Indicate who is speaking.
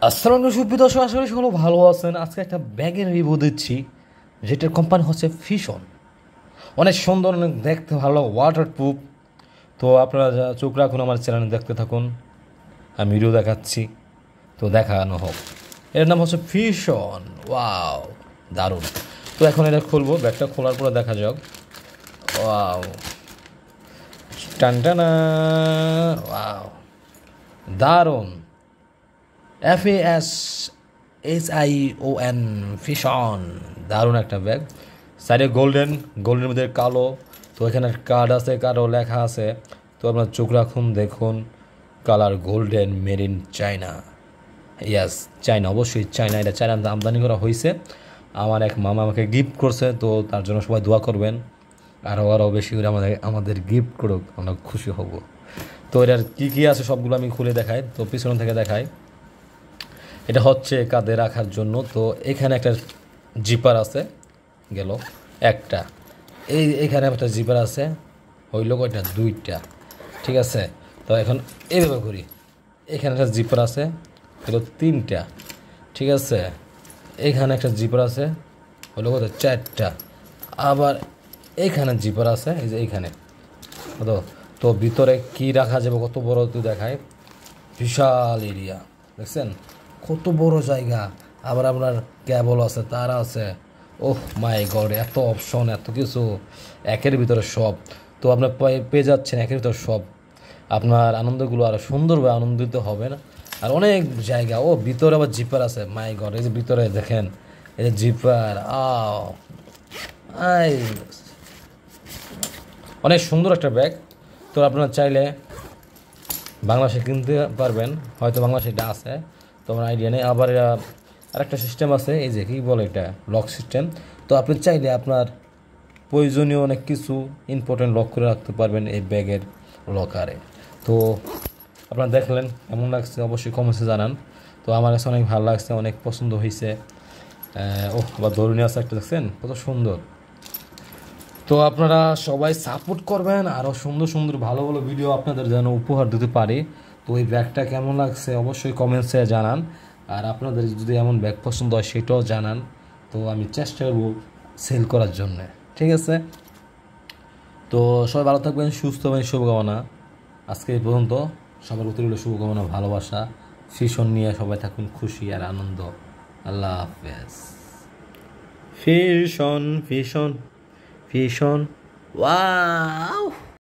Speaker 1: আসসালামু আলাইকুম সুপ্রিয় দর্শক, আশা করি সকলে ভালো আছেন। আজকে একটা ব্যাগের রিভিউ দিচ্ছি, যেটার কোম্পানি হচ্ছে ফিশন। অনেক সুন্দর, অনেক দেখতে ভালো, ওয়াটারপ্রুফ। তো আপনারা চোখ রাখুন, আমার চ্যানেলে দেখতে থাকুন, আমি ভিডিও দেখাচ্ছি, তো দেখানো হোক। এর নাম হচ্ছে ফিশন। ওয়াও, দারুণ। তো এখন এটা খুলবো, ব্যাগটা খোলার পরে দেখা যাক। ওয়াও, টানটানা, ওয়াও, দারুণ। FASHION, fission. দারুণ একটা ব্যাগ। সাইডে গোল্ডের মধ্যে কালো। তো এখানে কার্ড আছে, কার্ডও লেখা আছে। তো আপনার চোখ রাখুন, দেখুন, colour golden, made in China. Yes, China, অবশ্যই চায়না। এটা চায়না আমদানি করা হয়েছে। আমার এক মামা আমাকে গিফট করছে, তো তার জন্য সবাই দোয়া করবেন। আরও বেশি করে আমাদের গিফট করুক, আমরা খুশি হব। তো এটার কী আছে সবগুলো আমি খুলে দেখাই, তো পিছন থেকে দেখাই। এটা হচ্ছে কাঁধে রাখার জন্য। তো এখানে একটা জিপার আছে, গেল একটা। এইখানে একটা জিপার আছে, হইল কয়টা? দুইটা। ঠিক আছে। তো এখন এইভাবে করি, এখানে একটা জিপার আছে, হইল তিনটা। ঠিক আছে। এইখানে একটা জিপার আছে, হইল কত? চারটা। আবার এইখানে জিপার আছে, এই যে এইখানে। তো ভিতরে কি রাখা যাবে, কত বড় তুই দেখায়। বিশাল এরিয়া, দেখছেন কত বড় জায়গা। আবার আপনার ক্যাবল আছে, তার আছে। ওহ মাই গড, এত অপশন, এত কিছু, একের ভিতরে সব। তো আপনার পেয়ে যাচ্ছেন একের ভিতরে সব। আপনার আনন্দগুলো আরও সুন্দরভাবে আনন্দিত হবে না। আর অনেক জায়গা। ও ভিতরে আবার জিপার আছে, মাই গড, এই যে ভিতরে দেখেন, এই যে জিপার। আই, অনেক সুন্দর একটা ব্যাগ। তো আপনারা চাইলে বাংলাদেশে কিনতে পারবেন, হয়তো বাংলাদেশে এটা আছে, তো আমার আইডিয়া নেই। আবার আরেকটা সিস্টেম আছে, এই যে কী বলে এটা, লক সিস্টেম। তো আপনি চাইলে আপনার প্রয়োজনীয় অনেক কিছু ইম্পর্টেন্ট লক করে রাখতে পারবেন এই ব্যাগের লকারে। তো আপনারা দেখলেন, কেমন লাগছে অবশ্যই কমেন্টসে জানান। তো আমার কাছে অনেক ভালো লাগছে, অনেক পছন্দ হয়েছে। আবার ধরুন আছে একটা, দেখছেন কত সুন্দর। তো আপনারা সবাই সাপোর্ট করবেন, আরও সুন্দর সুন্দর ভালো ভালো ভিডিও আপনাদের যেন উপহার দিতে পারি। তো এই ব্যাগটা কেমন লাগছে অবশ্যই কমেন্টসে জানান। আর আপনাদের যদি এমন ব্যাগ পছন্দ হয় সেটাও জানান, তো আমি চেষ্টা করব সেল করার জন্য। ঠিক আছে। তো সবাই ভালো থাকবেন, সুস্থ হবেন, শুভকামনা। আজকে এই পর্যন্ত। সবার প্রতি রইল শুভকামনা, ভালোবাসা। ফিশন নিয়ে সবাই থাকুন খুশি আর আনন্দ। আল্লাহ হাফেজ। Fission, fission, fission. ওয়াও।